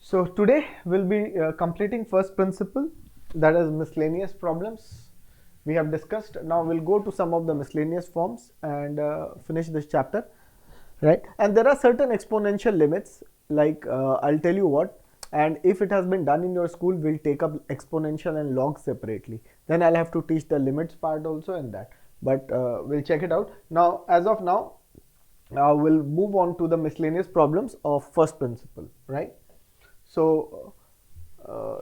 So today we'll be completing first principle, that is miscellaneous problems. We have discussed. Now we'll go to some of the miscellaneous forms and finish this chapter, right? And there are certain exponential limits, like I'll tell you what. And if it has been done in your school, we'll take up exponential and log separately. Then I'll have to teach the limits part also and that. But we'll check it out. Now, as of now, we'll move on to the miscellaneous problems of first principle, right? So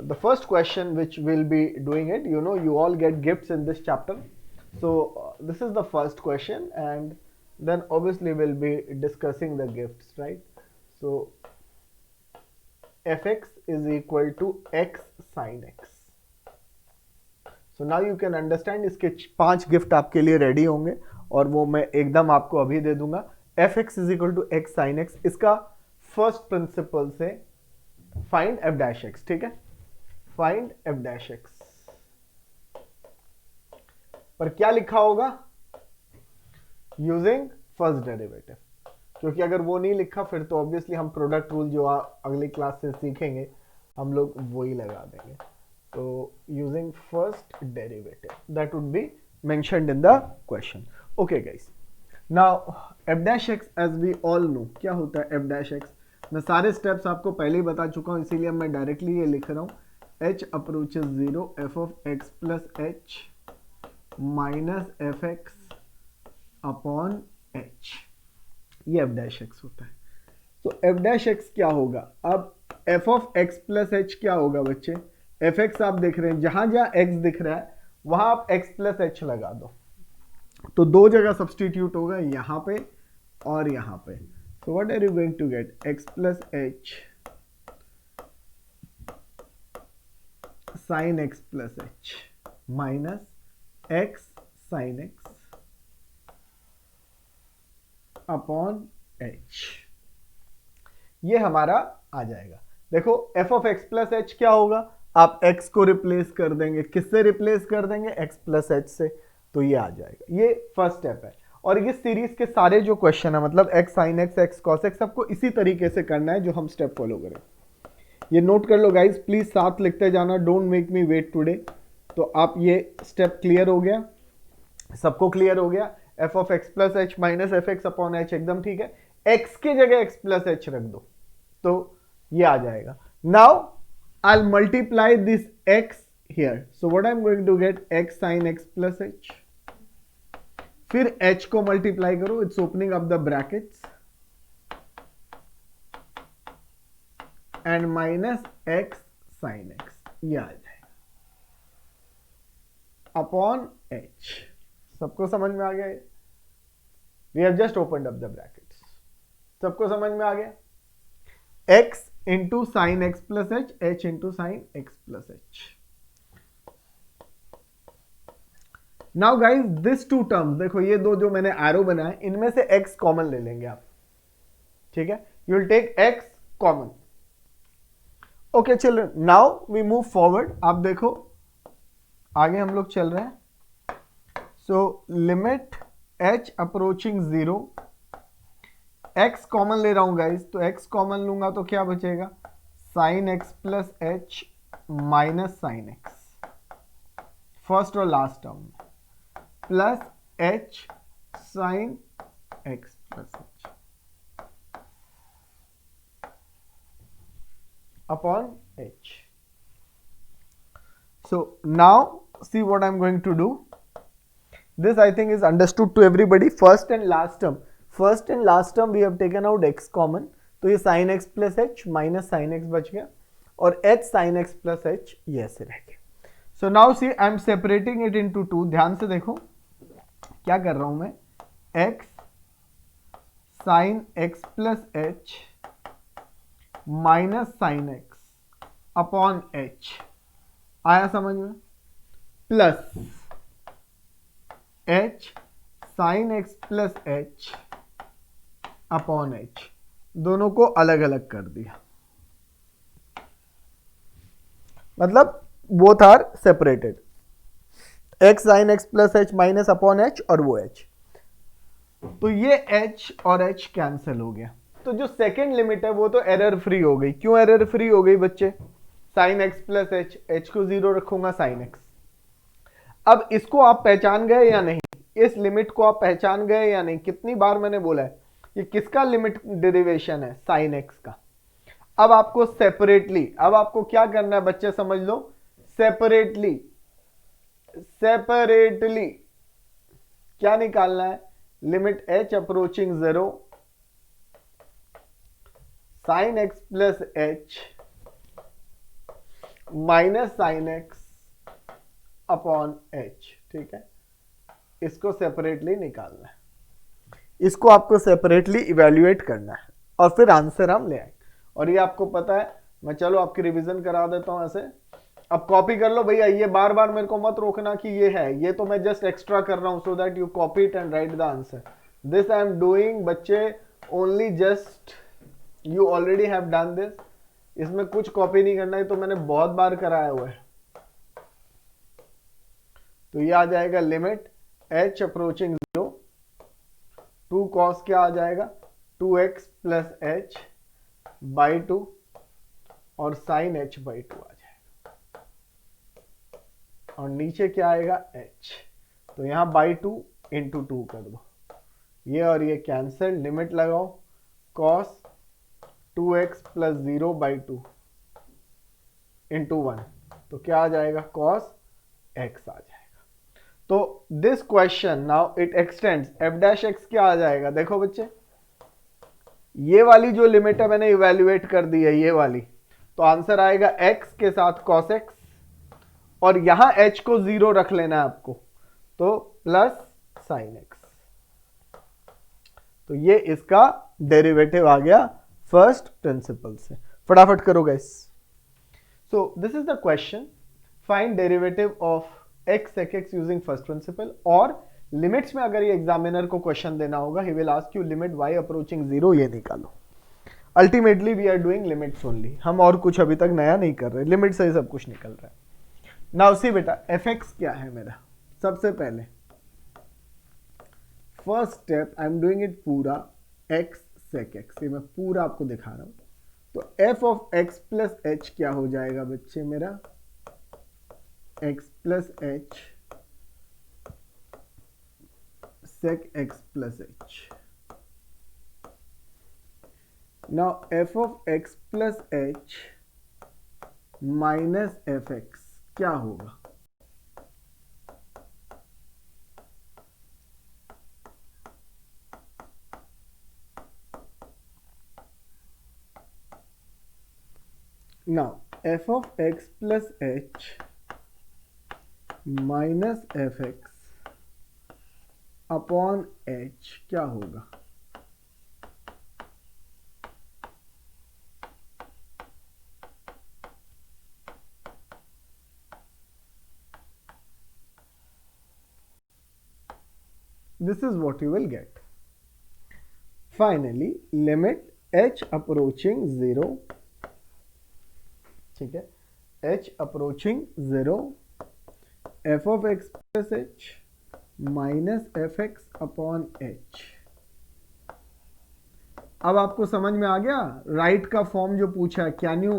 the first question which we'll be doing it, you all get gifts in this chapter. So this is the first question, and then obviously we'll be discussing the gifts, right? So fx is equal to x sin x. So now you can understand, इसके 5 gift आपके लिए ready होंगे और वो मैं एकदम आपको अभी दे दूंगा. fx is equal to x sin x, इसका फर्स्ट प्रिंसिपल से फाइंड f डैश x, ठीक है? फाइंड f डैश x पर क्या लिखा होगा? यूजिंग फर्स्ट डेरिवेटिव, क्योंकि अगर वो नहीं लिखा फिर तो ऑब्वियसली हम प्रोडक्ट रूल जो अगली क्लास से सीखेंगे हम लोग वो ही लगा देंगे. तो using first derivative, that would be mentioned in the question. Okay guys, now f dash x as we all know क्या होता है f डैश x. मैं सारे स्टेप्स आपको पहले ही बता चुका हूं, इसीलिए मैं डायरेक्टली ये लिख रहा हूं. h approaches 0 f of x plus h minus F x upon h, ये f डैश x होता है. तो f डैश x क्या होगा? अब f of x plus h क्या होगा बच्चे? एफ एक्स आप देख रहे हैं, जहां जहां x दिख रहा है वहां आप x प्लस h लगा दो, तो दो जगह सब्सटीट्यूट होगा, यहां पे और यहां पे. So what are you going to get? X plus h sin x plus h minus x sin x upon h. ये हमारा आ जाएगा. देखो f of x plus h क्या होगा? आप x को रिप्लेस कर देंगे, किससे रिप्लेस कर देंगे? x प्लस h से, तो ये आ जाएगा. ये फर्स्ट स्टेप है. और ये सीरीज के सारे जो क्वेश्चन है, मतलब x sin x, x cos x, सबको इसी तरीके से करना है जो हम स्टेप फॉलो करें. ये नोट कर लो गाइस, प्लीज साथ लिखते जाना, don't make me wait today. तो आप ये स्टेप क्लियर हो गया, सबको क्लियर हो गया. f of x plus h minus F x upon h एकदम ठीक है. x की जगह x प्लस h रख दो तो ये आ जाएगा. Now I will multiply this x here, so what I am going to get x sin x plus h. फिर h को मल्टीप्लाई करो, it's opening up the brackets, and minus x sin x, ये आ जाएगा upon h. सबको समझ में आ गया? We have just opened up the brackets. सबको समझ में आ गया? x into sine x plus h into sine x plus h. Now guys this two terms, देखो ये दो जो मैंने एरो बनाए, इनमें से x कॉमन ले लेंगे आप, ठीक है? You will take x common. Okay children, now we move forward. आप देखो आगे हम लोग चल रहे हैं. So limit h approaching 0, x common ले रहा हूं गाइज, तो x कॉमन लूंगा तो क्या बचेगा? Sine x plus h minus sine x, first और लास्ट टर्म में, plus h sine x plus h upon h. So now see what I'm going to do. This I think is understood to everybody. First and last term we have taken out x common, तो ये sin x plus h minus sin x बच गया और h sin x plus h ये ऐसे रह गया. So now see I am separating it into two. ध्यान से देखो क्या कर रहा हूं मैं, x sin x plus h minus sine x upon h, आया समझ में? Plus h sine x plus h upon h, दोनों को अलग अलग कर दिया, मतलब both are separated. x sine x plus h minus upon h और वो h, तो ये h और h कैंसिल हो गया. तो जो सेकेंड लिमिट है वो तो एरर फ्री हो गई। क्यों एरर फ्री हो गई बच्चे? Sine x plus H, H को 0 रखूंगा साइन एक्स। अब इसको आप पहचान गए या नहीं? इस लिमिट को आप पहचान गए या नहीं? कितनी बार मैंने बोला है ये किसका लिमिट डेरिवेशन है? साइन एक्स का। अब आपको सेपरेटली, अब आपको क्या करना है बच्चे समझ लो, सेपरेटली क्या निकालना है? Limit H approaching 0 sign x plus h minus sine x upon H. ठीक है, इसको सेपरेटली निकालना है, इसको आपको सेपरेटली इवेल्युएट करना है और फिर आंसर हम ले आएंगे। और ये आपको पता है, मैं चलो आपकी रिवीजन करा देता हूं ऐसे। अब कॉपी कर लो भैया, ये बार बार मेरे को मत रोकना कि ये है, ये तो मैं जस्ट एक्स्ट्रा कर रहा हूं so that you copy it and write the answer. This I am doing बच्चे only just you already have done this, इसमें कुछ कॉपी नहीं करना है, तो मैंने बहुत बार कराया हुआ है। तो ये आ जाएगा limit h approaching 0 to cos क्या आ जाएगा 2x प्लस एच बाई 2 और साइन h बाई 2 आ जाएगा, और नीचे क्या आएगा h। तो यहां बाई 2 इंटू 2 कर दो, ये और ये कैंसिल, लिमिट लगाओ cos 2x plus 0 by 2 into 1, तो क्या आ जाएगा cos x आ जाएगा। तो this question now it extends f dash x क्या आ जाएगा? देखो बच्चे, ये वाली जो लिमिट है मैंने इवेल्युएट कर दी है, ये वाली, तो आंसर आएगा x के साथ cos x, और यहां h को 0 रख लेना है आपको, तो प्लस साइन x। तो ये इसका डेरिवेटिव आ गया फर्स्ट प्रिंसिपल से। फटाफट करो guys. So this is the question, find derivative of x sec x using first principle. और लिमिट्स में अगर ये एग्जामिनर को क्वेश्चन देना होगा, he will ask you limit y approaching 0, ये निकालो। Ultimately we are doing limits only, हम और कुछ अभी तक नया नहीं कर रहे, लिमिट से ही सब कुछ निकल रहा है। नाउ सी बेटा, fx क्या है मेरा? सबसे पहले first step I am doing it पूरा x sec x, ये मैं पूरा आपको दिखा रहा हूं। तो f of x plus h क्या हो जाएगा बच्चे मेरा? x plus h sec x plus h। Now f of x plus h minus fx क्या होगा? Now f of x plus h minus F x upon H क्या होगा? This is what you will get. Finally, limit h approaching 0, ठीक है, h approaching 0 f of x plus h minus F x upon H. अब आपको समझ में आ गया राइट का फॉर्म जो पूछा है, कैन यू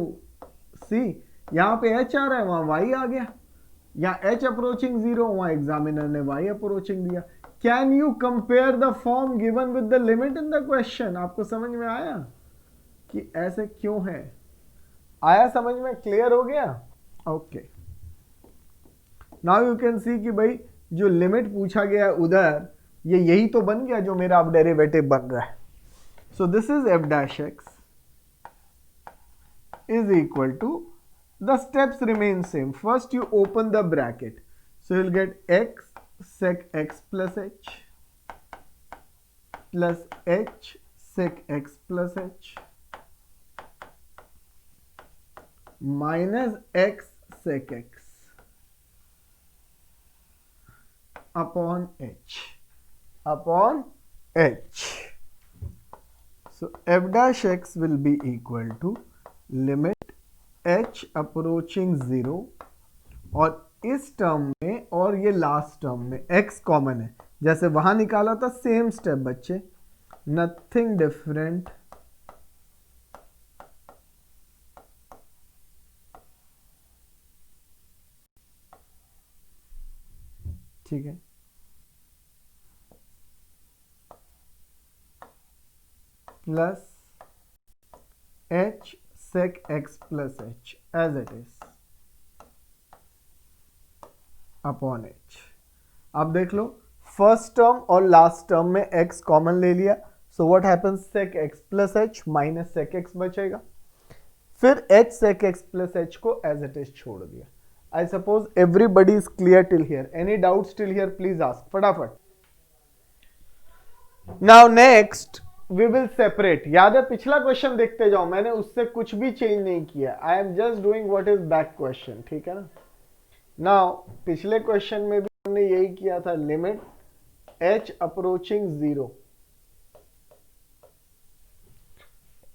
सी, यहां पे h आ रहा है, वहां y आ गया, यहां h अप्रोचिंग 0, वहां एग्जामिनर ने y अप्रोचिंग दिया। Can you compare the form given with the limit in the question? आपको समझ में आया कि ऐसे क्यों है? आया समझ में? क्लियर हो गया? Okay, now you can see कि भाई जो लिमिट पूछा गया उधर, ये यही तो बन गया जो मेरा अब डेरिवेटिव बन रहा है। So this is f dash x is equal to, the steps remain same. First you open the bracket, so you will get x sec x plus h plus h sec x plus h minus x sec x upon h upon h. So f dash x will be equal to limit h approaching 0, और इस term में और ये last term में x common है, जैसे वहां निकाला था सेम स्टेप बच्चे, नथिंग डिफरेंट ठीक है, plus h sec x plus h as it is upon h। अब देख लो, फर्स्ट टर्म और लास्ट टर्म में x कॉमन ले लिया, so what happens, sec x plus h minus sec x बचेगा, फिर h sec x plus h को एज इट इज छोड़ दिया। I suppose everybody is clear till here, any doubts till here please ask फटाफट। Now next we will separate. याद है पिछला question देखते जाओ, मैंने उससे कुछ भी चेंज नहीं किया, I am just doing what is back question, ठीक है ना। नाउ पिछले क्वेश्चन में भी हमने यही किया था, limit h approaching 0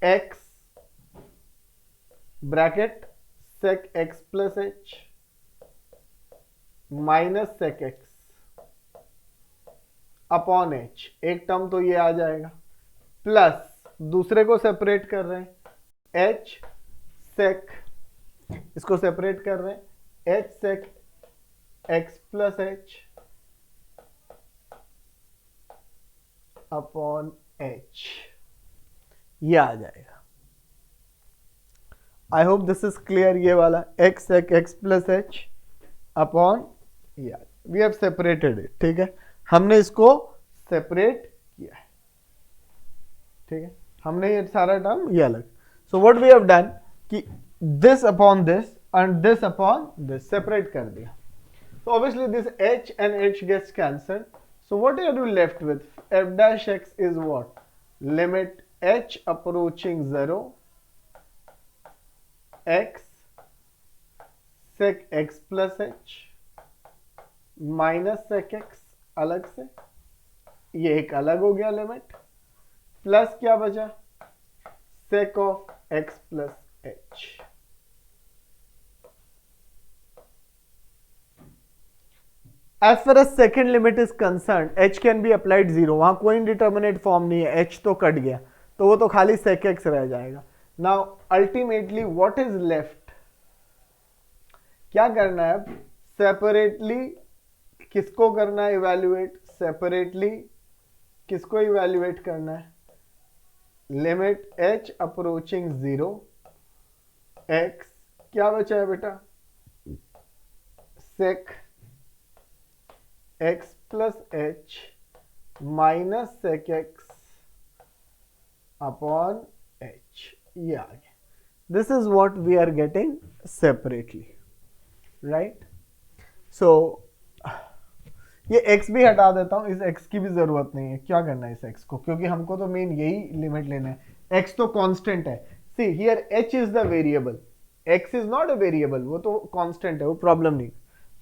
x bracket sec x plus h minus sec x upon h, एक टर्म तो ये आ जाएगा, प्लस दूसरे को सेपरेट कर रहे हैं h sec, इसको सेपरेट कर रहे हैं h sec x plus h upon h, ये आ जाएगा। I hope this is clear, ये वाला x sec x plus h अपॉन, वी हैव सेपरेटेड इट, ठीक है, हमने इसको सेपरेट किया है, ठीक है, हमने ये सारा टर्म ये अलग। So what we have done कि this upon this and this upon this separate कर दिया, so obviously this h and h gets cancelled, so what are you left with, f dash x is what, limit h approaching 0 x sec x plus h minus sec x अलग से, ये एक अलग हो गया limit, plus क्या बचा sec of x plus h। As far as second limit is concerned, h can be applied 0, वहां कोई इंडिटर्मिनेट फॉर्म नहीं है, h तो कट गया, तो वो तो खाली sec x रह जाएगा। Now ultimately what is left, क्या करना है अब, सेपरेटली किसको करना है इवैल्यूएट, सेपरेटली किसको इवैल्यूएट करना है, लिमिट h अप्रोचिंग 0 x, क्या बचा है बेटा sec x plus h minus sec x upon h, ये आ गया। This is what we are getting separately, right. So ये x भी हटा देता हूं, इस x की भी जरूरत नहीं है, क्या करना है इस x को, क्योंकि हमको तो मेन यही लिमिट लेना है, x तो कांस्टेंट है, see here h is the variable, x is not a variable, वो तो कांस्टेंट है, वो प्रॉब्लम नहीं।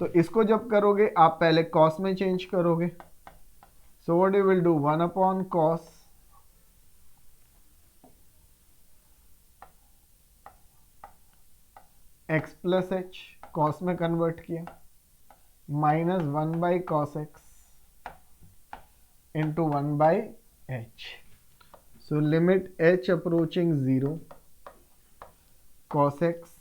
तो इसको जब करोगे आप पहले cos में चेंज करोगे, so what you will do 1 upon cos x plus h, cos में कन्वर्ट किया, minus 1 by cos x into 1 by h, so limit h approaching 0 cos x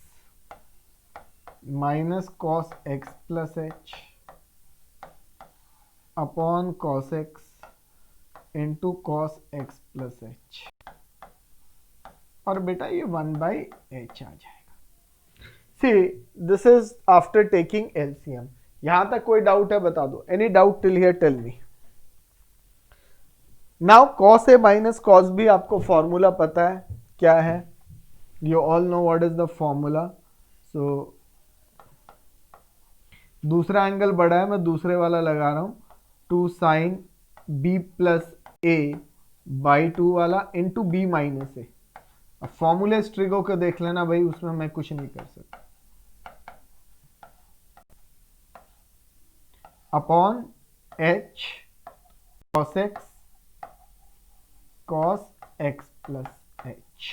minus cos x plus h upon cos x into cos x plus h, और बेटा ये 1 by h आ जाएगा। See this is after taking LCM। यहां तक कोई doubt है बता दो, any doubt till here tell me. Now cos a minus cos b आपको फॉर्मूला पता है क्या है, you all know what is the formula. So दूसरा एंगल बड़ा है, मैं दूसरे वाला लगा रहा हूं, 2 sin b plus a by 2 वाला इंटू b माइनस ए। अब फॉर्मूले स्ट्रिगो को देख लेना भाई, उसमें मैं कुछ नहीं कर सकता, upon h cos x plus h,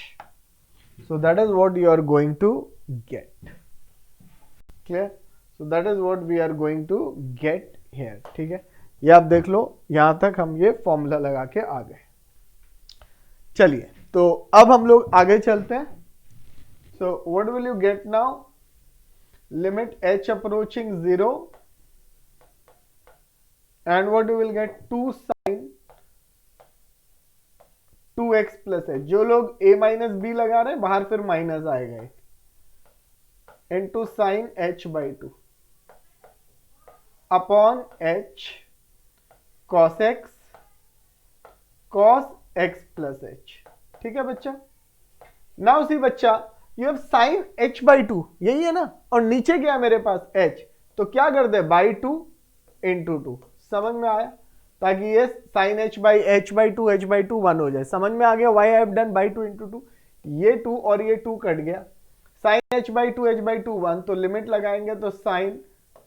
so that is what you are going to get, clear, so that is what we are going to get here, ठीक है। ये आप देख लो, यहां तक हम ये फॉर्मूला लगा के आ गए। चलिए तो अब हम लोग आगे चलते हैं। So what will you get now, limit h approaching 0 and what you will gate 2 sin 2x plus H. जो लोग a माइनस बी लगा रहे हैं बाहर फिर माइनस आएगा into sine h by 2 upon h cos x cos x plus h। ठीक है बच्चा। नाउ सी बच्चा, you have sine h by 2, यही है ना, और नीचे क्या है मेरे पास h, तो क्या कर दे बाई 2 इंटू 2। समझ में आया? ताकि ये sine h by 2 h by 2 1 हो जाए। समझ में आ गया why I have done by 2 into 2। ये 2 और ये 2 कट गया। Sine h by 2 h by 2 1, तो लिमिट लगाएंगे तो साइन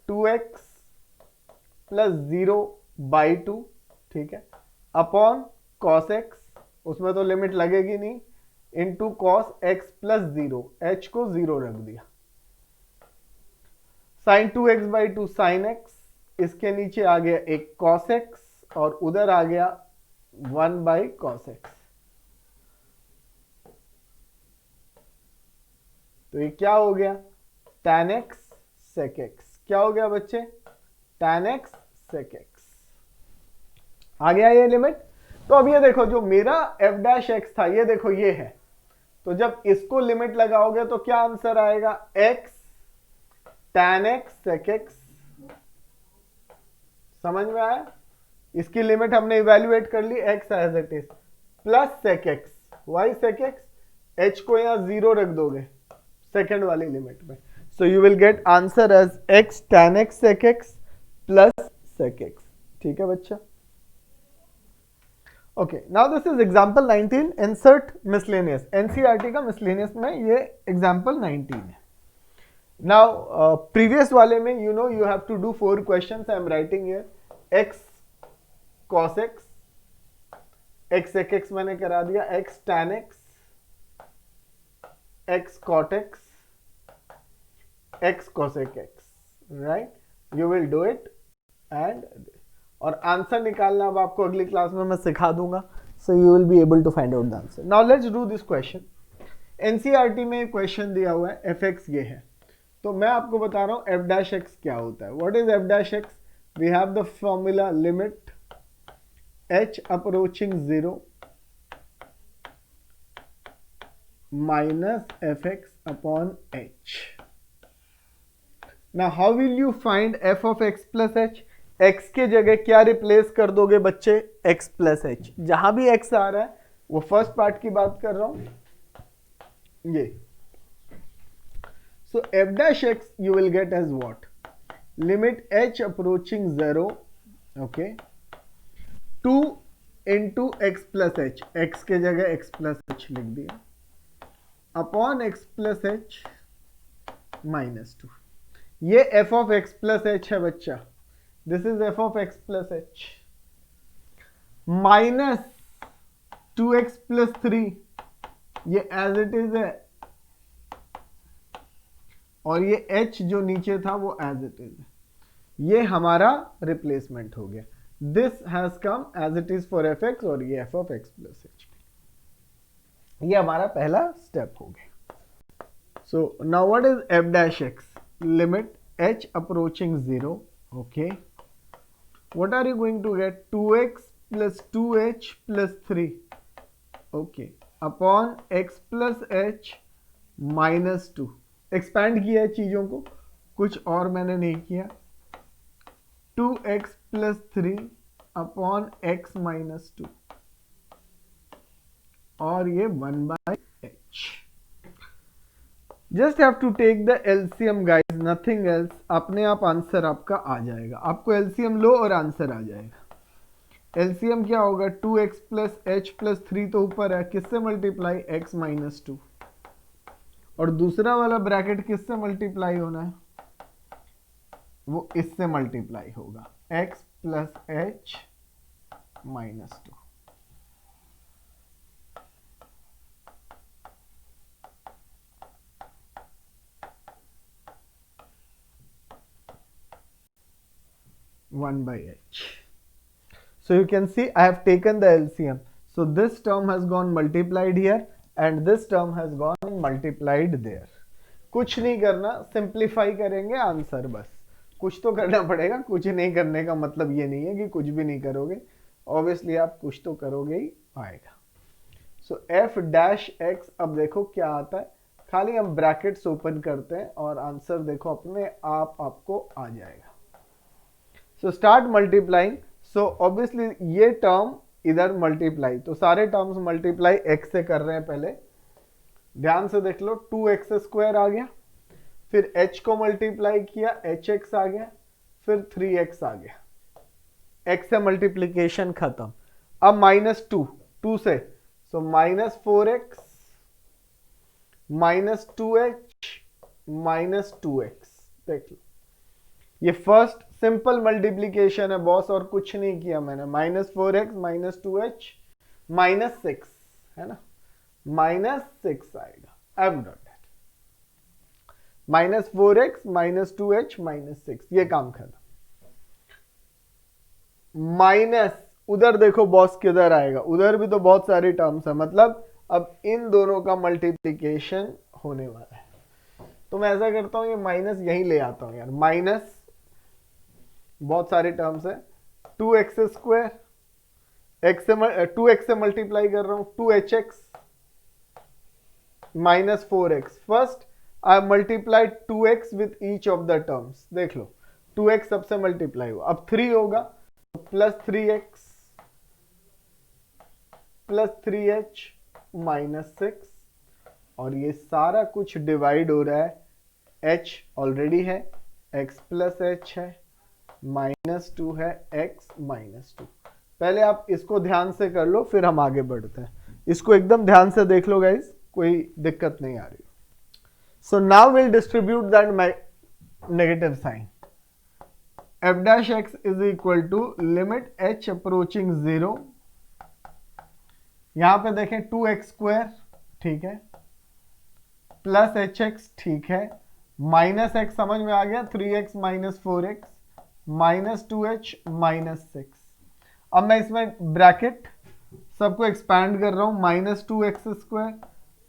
2x प्लस 0 बाई 2, ठीक है, अपॉन cos x, उसमें तो लिमिट लगेगी नहीं, into cos x plus 0, h को 0 रख दिया। Sign 2x by 2 sign x, इसके नीचे आ गया एक cos x और उधर आ गया 1 बाई cos x। तो ये क्या हो गया tan x sec x। क्या हो गया बच्चे? tan x sec x। आ गया ये लिमिट। तो अब ये देखो जो मेरा f डैश x था, ये देखो ये है, तो जब इसको लिमिट लगाओगे तो क्या आंसर आएगा? x tan x sec x। समझ में आया? इसकी लिमिट हमने इवेल्युएट कर ली x as it is plus sec x, y sec x, h को यहां 0 रख दोगे सेकेंड वाली लिमिट में, so you will get answer as x tan x sec x plus sec x। ठीक है बच्चा। Okay, now this is example 19, insert miscellaneous. NCERT का मिसलेनियस में ये एग्जांपल 19 है। नाउ प्रीवियस वाले में you know you have to do 4 questions. I am writing here x cos x, x sec x मैंने करा दिया, x tan x, x cot x, x cosec x, right? You will do it and और answer निकालना अब आपको अगली class में मैं सिखा दूंगा, so you will be able to find out the answer. Now let's do this question. NCERT में क्वेश्चन दिया हुआ है fx ये है, तो मैं आपको बता रहा हूं f dash x क्या होता है। What is f dash x? We have the formula limit h approaching 0 minus fx upon h. Now how will you find f of x plus h? x के जगह क्या रिप्लेस कर दोगे बच्चे? x plus h। जहां भी x आ रहा है वो फर्स्ट पार्ट की बात कर रहा हूं ये। So f dash x you will get as what? Limit h approaching 0, okay, 2 into x plus h, x के जगह x plus h लिख दिया, upon x plus h minus 2। ये f of x plus h है बच्चा, this is f of x plus h, minus 2x plus 3, ये as it is है, और ये h जो नीचे था वो एज इट इज है। ये हमारा रिप्लेसमेंट हो गया। This has come as it is for f x, और ये f of x plus h। ये हमारा पहला स्टेप हो गया। So now what is f dash x? Limit h approaching 0, okay, what are you going to get? 2x plus 2h plus 3, okay, upon x plus h minus 2। Expand किया है चीजों को, कुछ और मैंने नहीं किया। 2x plus 3 upon x minus 2, और ये 1 by h। Just have to take the LCM guys, nothing else. अपने आप आंसर आपका आ जाएगा। आपको एलसीएम लो और आंसर आ जाएगा। एलसीएम क्या होगा? 2x प्लस h प्लस 3 तो ऊपर है, किससे मल्टीप्लाई? x माइनस 2, और दूसरा वाला ब्रैकेट किससे मल्टीप्लाई होना है? वो इससे मल्टीप्लाई होगा, x plus h minus 2। One by h. So you can see I have taken the LCM. So this term has gone multiplied here and this term has gone multiplied there. कुछ नहीं करना, simplify करेंगे answer बस। कुछ तो करना पड़ेगा, कुछ नहीं करने का मतलब ये नहीं है कि कुछ भी नहीं करोगे, ऑब्वियसली आप कुछ तो करोगे ही आएगा। सो एफ डैश एक्स, अब देखो क्या आता है, खाली हम ब्रैकेट्स ओपन करते हैं और आंसर देखो अपने आप आपको आ जाएगा। So start multiplying, so obviously ये टर्म इधर मल्टीप्लाई, तो सारे टर्म्स मल्टीप्लाई एक्स से कर रहे हैं। पहले ध्यान से देख लो, 2x स्क्वायर आ गया, फिर h को मल्टीप्लाई किया hx आ गया, फिर 3x आ गया, x से मल्टीप्लीकेशन खत्म। अब -2, 2 से, सो -4x -2h -2x, देख लो ये फर्स्ट सिंपल मल्टीप्लीकेशन है बॉस, और कुछ नहीं किया मैंने। -4x -2h -6 है ना, -6 आएगा। आई have done that, -4x -2h -6, ये काम खत्म। माइनस उधर देखो बॉस किधर आएगा, उधर भी तो बहुत सारी टर्म्स है, मतलब अब इन दोनों का मल्टीप्लीकेशन होने वाला है। तो मैं ऐसा करता हूं, ये माइनस यहीं ले आता हूं यार, माइनस बहुत सारे टर्म्स है, 2x स्क्वायर, x से 2x से मल्टीप्लाई कर रहा हूं, 2hx -4x, first I multiply 2x with each of the terms, देख लो 2x सबसे मल्टीप्लाई हुआ, अब 3 होगा, +3x +3h -6, और ये सारा कुछ डिवाइड हो रहा है, h ऑलरेडी है, x + h है, -2 है, x -2। पहले आप इसको ध्यान से कर लो, फिर हम आगे बढ़ते हैं। इसको एकदम ध्यान से देख लो गाइस, कोई दिक्कत नहीं आ रही। So now will distribute that negative sign. f dash x is equal to लिमिट h अप्रोचिंग 0, यहां पे देखें 2x स्क्वायर, ठीक है, प्लस hx, ठीक है, माइनस x समझ में आ गया, 3x -4x -2h -6। अब मैं इसमें ब्रैकेट सबको एक्सपैंड कर रहा हूं, -2x square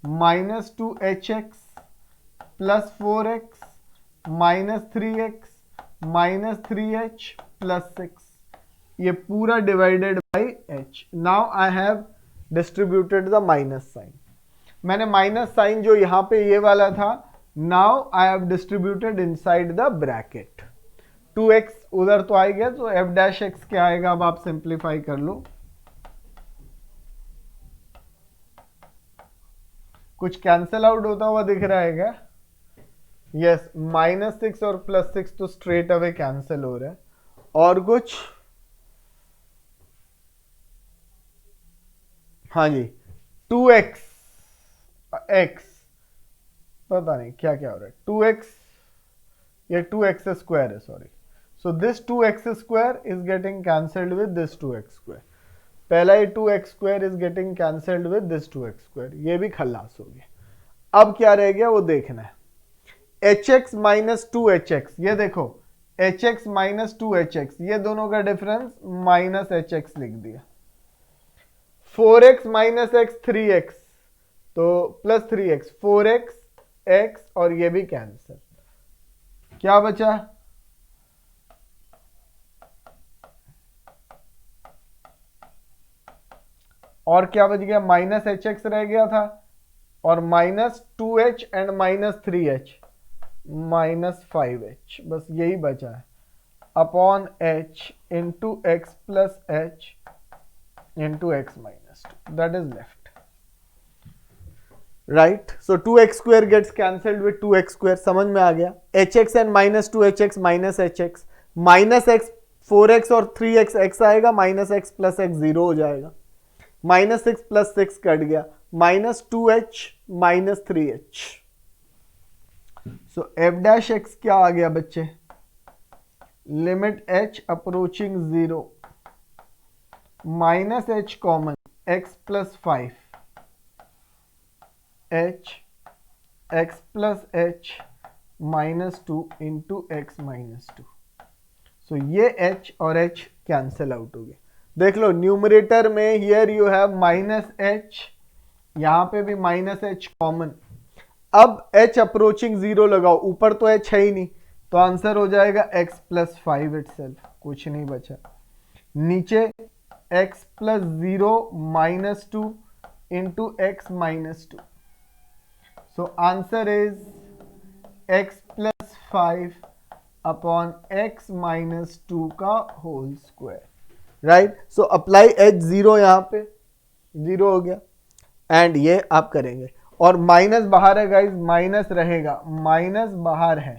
-2hx +4x -3x -3h +6, ये पूरा divided by h। Now I have distributed the minus sign, मैंने माइनस साइन जो यहां पे ये वाला था, now I have distributed inside the bracket. 2x उधर तो आ गया, तो f डैश x क्या आएगा, अब आप सिंप्लीफाई कर लो। कुछ कैंसिल आउट होता हुआ दिख रहा है क्या? यस, -6 और +6 तो स्ट्रेट अवे कैंसिल हो रहा है। और कुछ? हाँ जी, 2x x, पता नहीं क्या क्या हो रहा है, 2x, ये 2x स्क्वायर है, sorry. So this 2x square is getting cancelled with this 2x square, पहला ये 2x square is getting cancelled with this 2x square, ये भी खल्लास हो गया। अब क्या रह गया वो देखना है, hx -2hx, ये देखो hx -2hx, ये दोनों का डिफरेंस -hx लिख दिया। 4x -x 3x, तो +3x, 4x x, और ये भी कैंसिल, क्या बचा? और क्या बच गया? -hx रह गया था, और -2h एंड -3h -5h, बस यही बचा है, upon h into x plus h into x -2, that is left, right. So 2x square gets cancelled with 2x square, समझ में आ गया। hx and -2hx -hx, -x 4x और 3x x आएगा, -x प्लस x 0 हो जाएगा, -6 plus 6 cut गया, -2h -3h। सो f dash x क्या आ गया बच्चे? Limit h approaching 0, -h common, x plus 5 h x plus h -2 into x -2। सो ये h और h कैंसिल आउट हो गए। देख लो न्यूमरेटर में हियर यू हैव -h, यहां पे भी -h कॉमन। अब h अप्रोचिंग 0 लगाओ, ऊपर तो h है ही नहीं, तो आंसर हो जाएगा x प्लस 5 इटसेल्फ, कुछ नहीं बचा। नीचे x plus 0 minus 2 into x minus 2, so answer is x plus 5 upon x minus 2 का whole square, right. So apply h, 0 यहां पे 0 हो गया, एंड ये आप करेंगे, और माइनस बाहर है गाइज, माइनस रहेगा, माइनस बाहर है,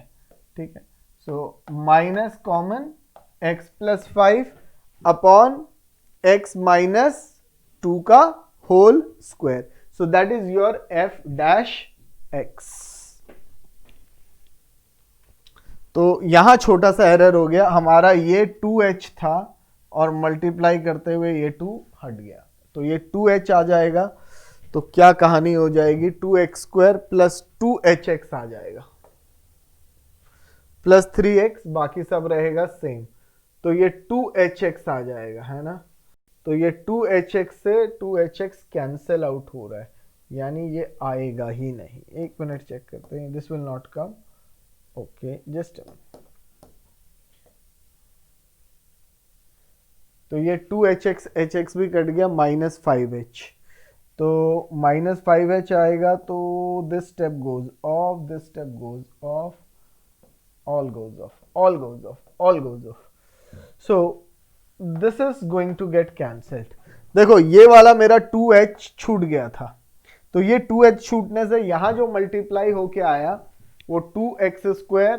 ठीक है। So minus common x plus 5 upon x minus 2 का whole square, so that is your f dash x। तो यहां छोटा सा एरर हो गया हमारा, ये 2h था और मल्टीप्लाई करते हुए ये 2 हट गया, तो ये 2h आ जाएगा। तो क्या कहानी हो जाएगी, 2x² प्लस 2hx आ जाएगा, प्लस 3x, बाकी सब रहेगा सेम, तो ये 2hx आ जाएगा, है ना। तो ये 2hx से 2hx कैंसिल आउट हो रहा है, यानी ये आएगा ही नहीं। एक मिनट चेक करते हैं, this will not come, okay just. तो ये 2hx, hx भी कट गया, माइनस 5h, तो माइनस 5h आएगा, तो this step goes off, this step goes off, all goes off, all goes off, all goes off, so this is going to get cancelled. देखो ये वाला मेरा 2h छूट गया था, तो ये 2h छूटने से यहां जो मल्टीप्लाई होके आया वो 2x²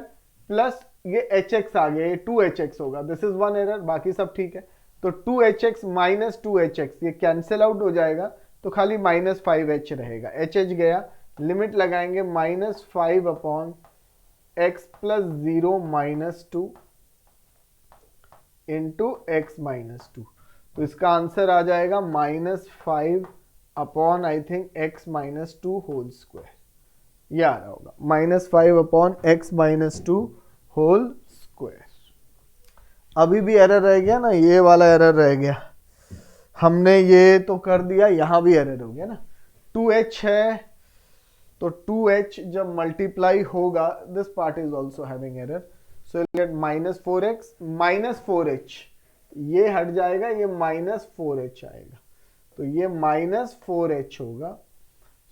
प्लस ये hx आ गया, ये 2hx होगा, दिस इज वन एरर, बाकी सब ठीक है। तो 2hx माइनस 2hx ये कैंसिल आउट हो जाएगा, तो खाली माइनस 5h रहेगा, h गया, लिमिट लगाएंगे minus 5 upon x plus 0 minus 2 into x minus 2, तो इसका आंसर आ जाएगा minus 5 upon I think x minus 2 whole square, ये आ रहा होगा, minus 5 upon x minus 2 whole square. अभी भी एरर रह गया ना, ये वाला एरर रह गया, हमने ये तो कर दिया, यहां भी एरर हो गया ना, 2h है, तो 2h जब मल्टीप्लाई होगा, this part is also having error, so you get minus 4x minus 4h, ये हट जाएगा, ये माइनस 4h आएगा, तो ये माइनस 4h होगा,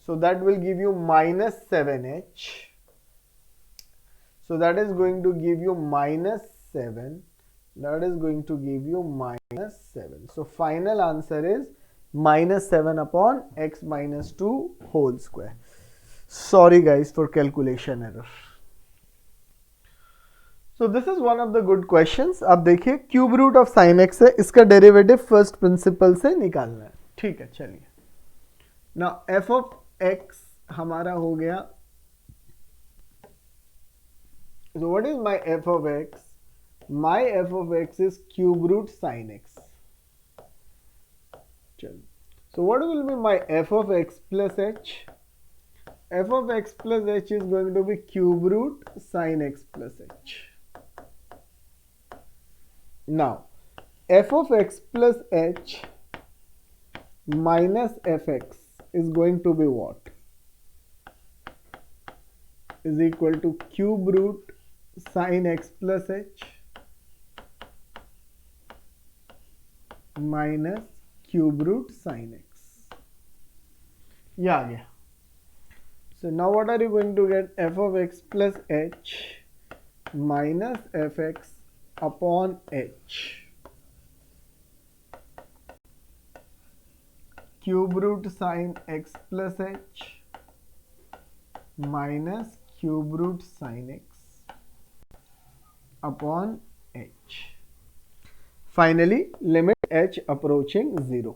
so that will give you minus 7h, so that is going to give you minus 7, that is going to give you minus 7, so final answer is minus 7 upon x minus 2 whole square. Sorry guys for calculation error. So this is one of the good questions. अब देखिए cube root of sine x है, इसका derivative first principle से निकालना है, ठीक है। चलिए ना, एफ ऑफ x हमारा हो गया, so what is my f of x? My f of x is cube root sin x. चलो, so what will be my f of x plus h? F of x plus h is going to be cube root sin x plus h. Now f of x plus h minus fx is going to be what? Is equal to cube root sin x plus h minus cube root sin x. ये आ गया. So now what are you going to get? F of x plus h minus fx upon h. Cube root sin x plus h minus cube root sin x upon h. Finally, limit h approaching 0.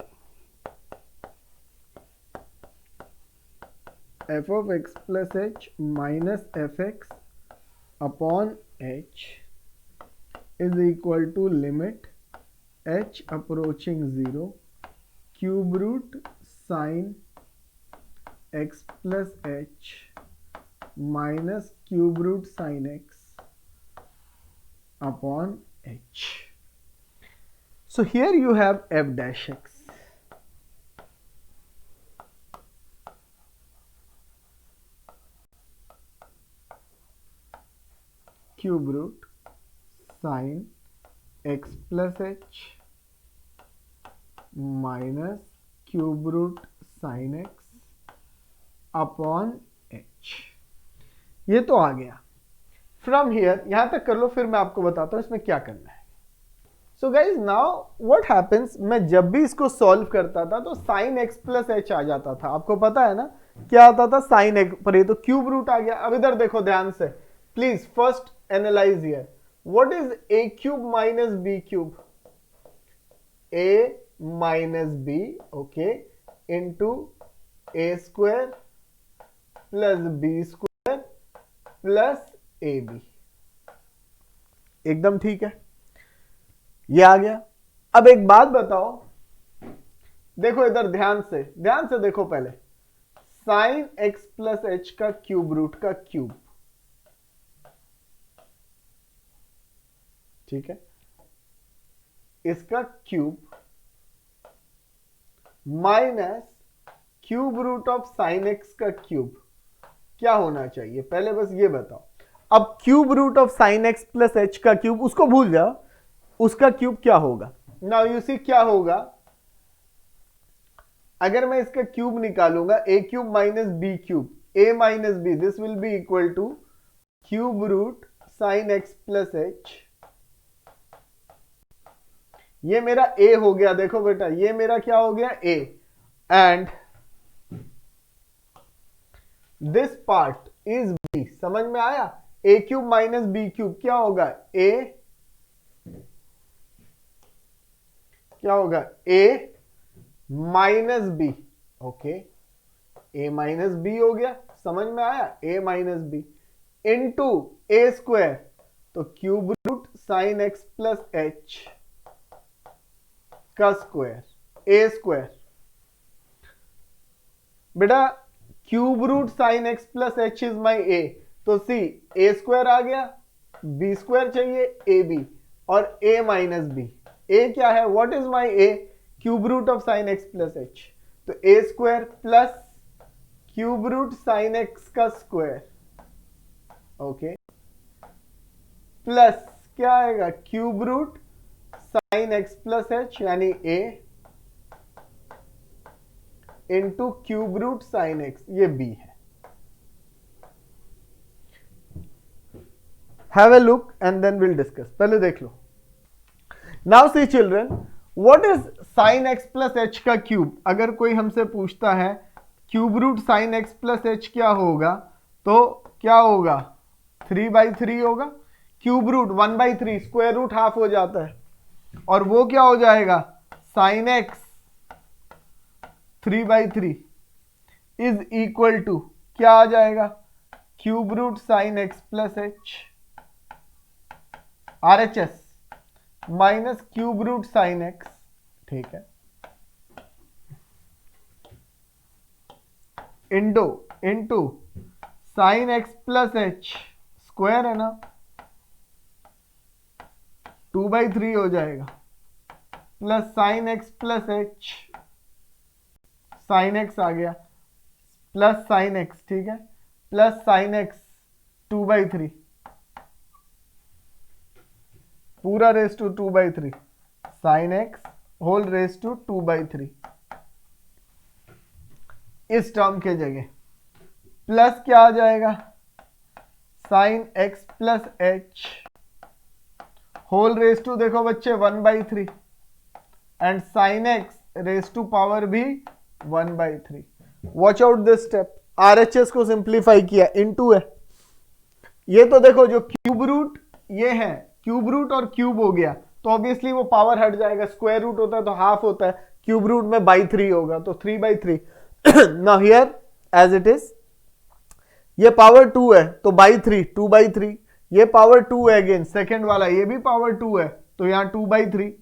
F of x plus h minus fx upon h is equal to limit h approaching 0 cube root sin x plus h minus cube root sin x upon h. So here you have f dash x. Cube root sine x plus h minus cube root sine x upon h. ये तो आ गया। From here यहां तक कर लो, फिर मैं आपको बताता हूं इसमें क्या करना है। So guys now what happens, मैं जब भी इसको सॉल्व करता था तो साइन एक्स प्लस एच आ जाता था। आपको पता है ना क्या आता था, साइन एक्स, पर ये तो क्यूब रूट आ गया। अब इधर देखो ध्यान से please, first analyse here, what is a cube minus B cube? A minus B, okay, into A square plus b square plus a b. एकदम ठीक है, ये आ गया। अब एक बात बताओ, देखो इधर ध्यान से देखो पहले, साइन एक्स प्लस एच का क्यूब रूट का क्यूब, ठीक है, इसका cube minus cube root of sine x का क्यूब क्या होना चाहिए? पहले बस ये बताओ। अब cube root of sine x plus h का क्यूब, उसको भूल जाओ, उसका क्यूब क्या होगा? नाउ यू सी क्या होगा, अगर मैं इसका क्यूब निकालूंगा, A cube minus B cube, A minus B, this will be equal to cube root sine x plus h. ये मेरा ए हो गया, देखो बेटा ये मेरा क्या हो गया, A, and this part is B. समझ में आया? A cube minus B cube क्या होगा, ए, क्या होगा, A minus B, okay, A minus B हो गया। समझ में आया? A minus B into A square, तो cube root sine x plus h का स्क्वायर, ए स्क्वायर। बेटा cube root sine x plus h is my A, तो see ए square आ गया, बी स्क्वायर चाहिए, ए बी, और ए माइनस बी। ए क्या है, what is my a? Cube root of sine x plus h, तो a square plus cube root sine x का square, okay, plus क्या आएगा, cube root sine x plus h यानी a into cube root sine x, ये b है। Have a look and then will discuss. पहले देख लो। Now see children, what is sine x plus h का cube? अगर कोई हमसे पूछता है cube root sine x plus h क्या होगा, तो क्या होगा, 3/3 होगा। Cube root 1/3, square root half हो जाता है, और वो क्या हो जाएगा, sine x 3/3 is equal to क्या आ जाएगा, cube root sine x plus h RHS minus cube root sine x, ठीक है, into sine x plus h square है ना, 2/3 हो जाएगा, plus sine x plus h, sine x आ गया, प्लस साइन एक्स, ठीक है, प्लस साइन एक्स 2/3 पूरा raise to 2/3, sine x whole raise to 2/3 इस टर्म के जगह, प्लस क्या आ जाएगा, sine x plus h whole raise to, देखो बच्चे 1/3, and sine x raise to power भी 1/3। Watch out this step, RHS को सिंप्लीफाई किया, इनटू है। ये तो देखो जो क्यूब रूट ये है, क्यूब रूट और क्यूब हो गया, तो ऑब्वियसली वो पावर हट जाएगा, स्क्वायर रूट होता है तो हाफ होता है, क्यूब रूट में 3 होगा, तो 3/3। Now here as it is, ये पावर 2 है तो 3 2/3, ये पावर 2 है अगेन, सेकेंड वाला ये भी पावर 2 है, तो यहां 2/3,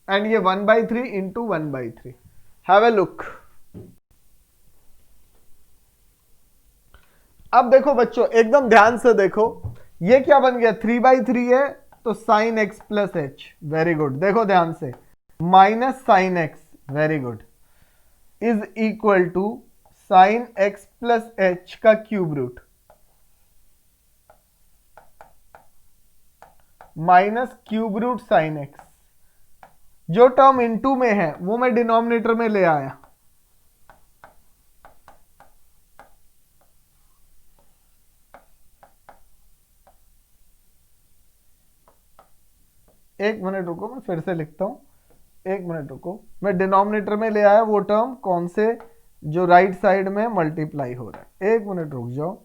एंड ये 1/3 इंटू 1/3। Have a look. अब देखो बच्चों एकदम ध्यान से देखो, ये क्या बन गया, 3/3 है तो sine x plus h, very good, देखो ध्यान से, minus sine x, very good, is equal to sine x plus h का cube root. Minus cube root sine x, जो टर्म इनटू में है वो मैं डिनोमिनेटर में ले आया। एक मिनट रुको, मैं फिर से लिखता हूं, एक मिनट रुको। मैं डिनोमिनेटर में ले आया वो टर्म कौन से, जो राइट साइड में मल्टीप्लाई हो रहा है। एक मिनट रुक जाओ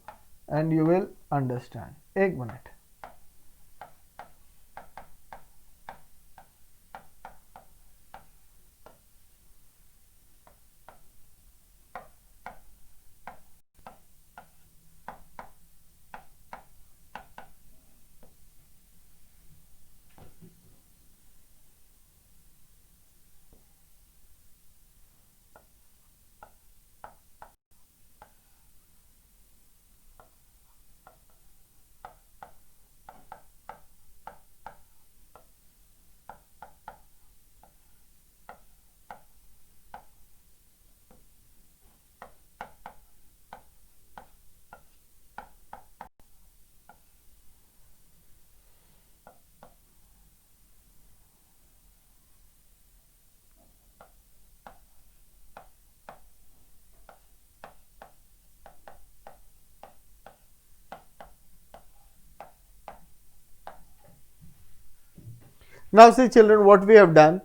एंड यू विल अंडरस्टैंड। एक minute. Now see children, what we have done,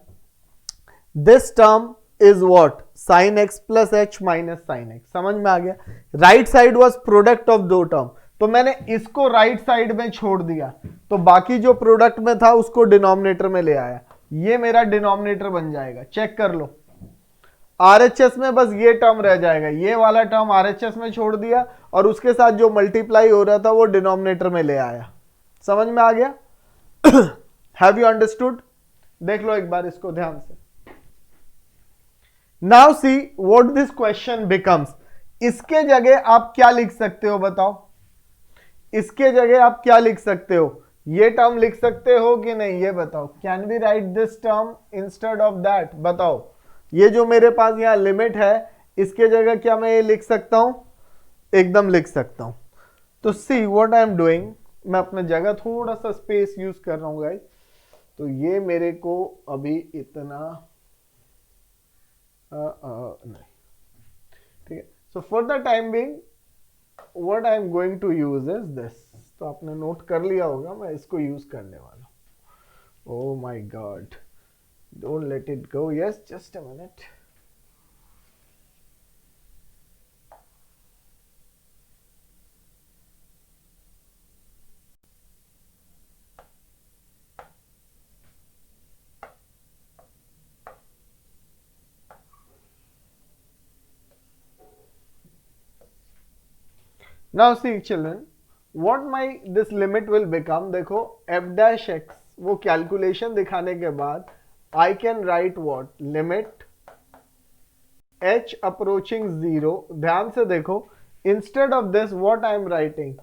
this term is what, sin x plus h minus sin x। समझ में आ गया? Right side was product of दो टर्म, तो मैंने इसको राइट साइड में छोड़ दिया, तो बाकी जो प्रोडक्ट में था उसको डिनोमिनेटर में ले आया। ये मेरा डिनोमिनेटर बन जाएगा, चेक कर लो। आरएचएस में बस ये टर्म रह जाएगा, ये वाला टर्म आरएचएस में छोड़ दिया और उसके साथ जो मल्टीप्लाई हो रहा था वो डिनोमिनेटर में ले आया। समझ में आ गया? Have you understood? देख लो एक बार इसको ध्यान से। Now see what this question becomes. इसके जगह आप क्या लिख सकते हो बताओ? इसके जगह आप क्या लिख सकते हो? ये टर्म लिख सकते हो कि नहीं, ये बताओ। Can we write this term instead of that? बताओ। ये जो मेरे पास यहां लिमिट है, इसके जगह क्या मैं ये लिख सकता हूं? एकदम लिख सकता हूं। तो see what I am doing, मैं अपने जगह थोड़ा सा स्पेस यूज कर रहा हूं गाइस। तो ये मेरे को अभी इतना नहीं, ठीक है। So for the time being what I am going to use is this. तो आपने नोट कर लिया होगा, मैं इसको यूज करने वाला हूं। Oh my God, don't let it go. Yes, just a minute. Now see children, what my this limit will become, देखो f dash x, वो कैलकुलेशन दिखाने के बाद I can write what, limit h approaching 0। ध्यान से देखो, instead of this what I am writing,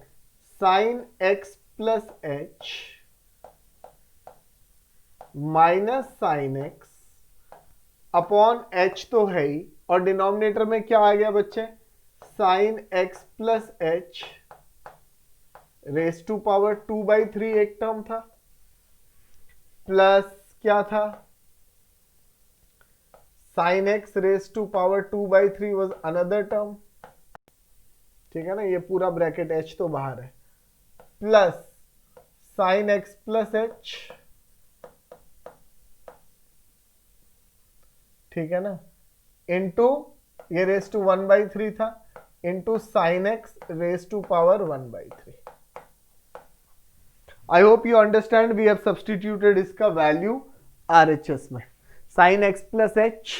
sin x plus h minus sin x upon h तो है ही, और डिनोमिनेटर में क्या आ गया बच्चे, sine x plus h raise to power 2/3 एक टर्म था, प्लस क्या था, sine x raise to power 2/3 was another term. ठीक है ना, ये पूरा ब्रैकेट एच तो बाहर है, plus sine x plus h, ठीक है ना, इंटू ये रेस टू 1/3 था, into sine x raise to power 1/3। I hope you understand. We have substituted इसका वैल्यू आरएचएस में, साइन एक्स प्लस एच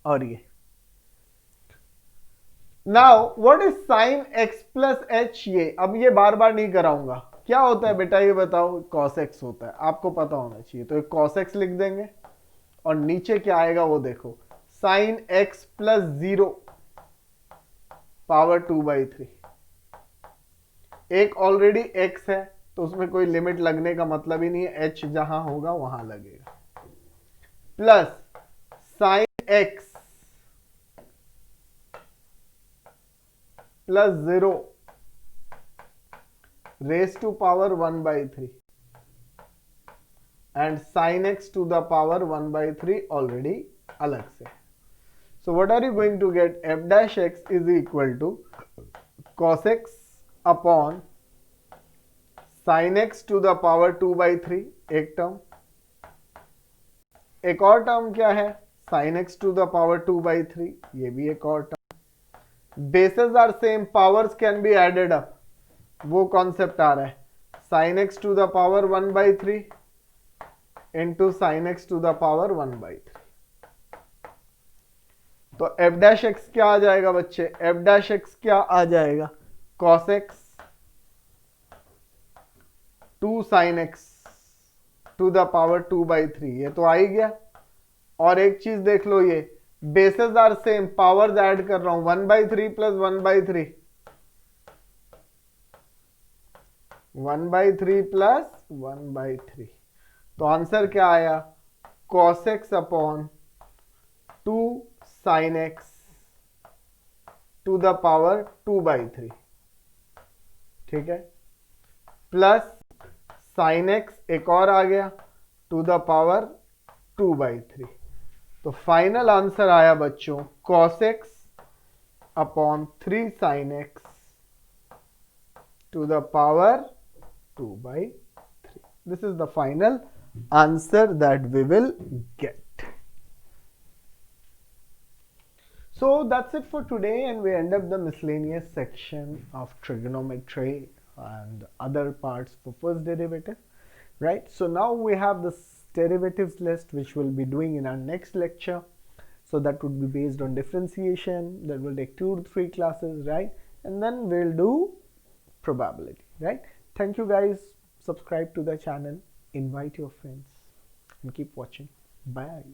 और ये। Now what is sine x plus h? ये अब ये बार बार नहीं कराऊंगा। क्या होता है बेटा ये बताओ? कॉस एक्स होता है, आपको पता होना चाहिए। तो एक कॉस एक्स लिख देंगे और नीचे क्या आएगा वो देखो, साइन एक्स प्लस 0 पावर 2/3। एक ऑलरेडी x है तो उसमें कोई लिमिट लगने का मतलब ही नहीं है, h जहां होगा वहां लगेगा, plus sine x plus 0 raise to power 1/3। And sine x to the power 1/3 already अलग से. So what are you going to get? F dash x is equal to cos x upon sin x to the power 2/3 एक term. एक और term क्या है? sin x to the power 2/3, ये भी एक और term. Bases are same, powers can be added up, वो कॉन्सेप्ट आ रहा है. sin x to the power 1/3 into sin x to the power 1/3. तो f डैश एक्स क्या आ जाएगा बच्चे? f डैश एक्स क्या आ जाएगा? cos x to sin x to the power 2/3, ये तो आ ही गया. और एक चीज देख लो, ये bases are same, powers add कर रहा हूं, 1/3 प्लस 1/3, 1/3 प्लस 1/3. तो आंसर क्या आया? cos x upon 2 sin x to the power 2/3, ठीक है, प्लस sin x एक और आ गया टू द पावर 2/3. तो फाइनल आंसर आया बच्चों cos x upon 3 sin x to the power 2/3. This is the final answer that we will get. So that's it for today, and we end up the miscellaneous section of trigonometry and other parts for first derivative, right? So now we have this derivatives list which we'll be doing in our next lecture. So that would be based on differentiation. That will take 2 to 3 classes, right? And then we'll do probability, right? Thank you guys. Subscribe to the channel, invite your friends, and keep watching. Bye.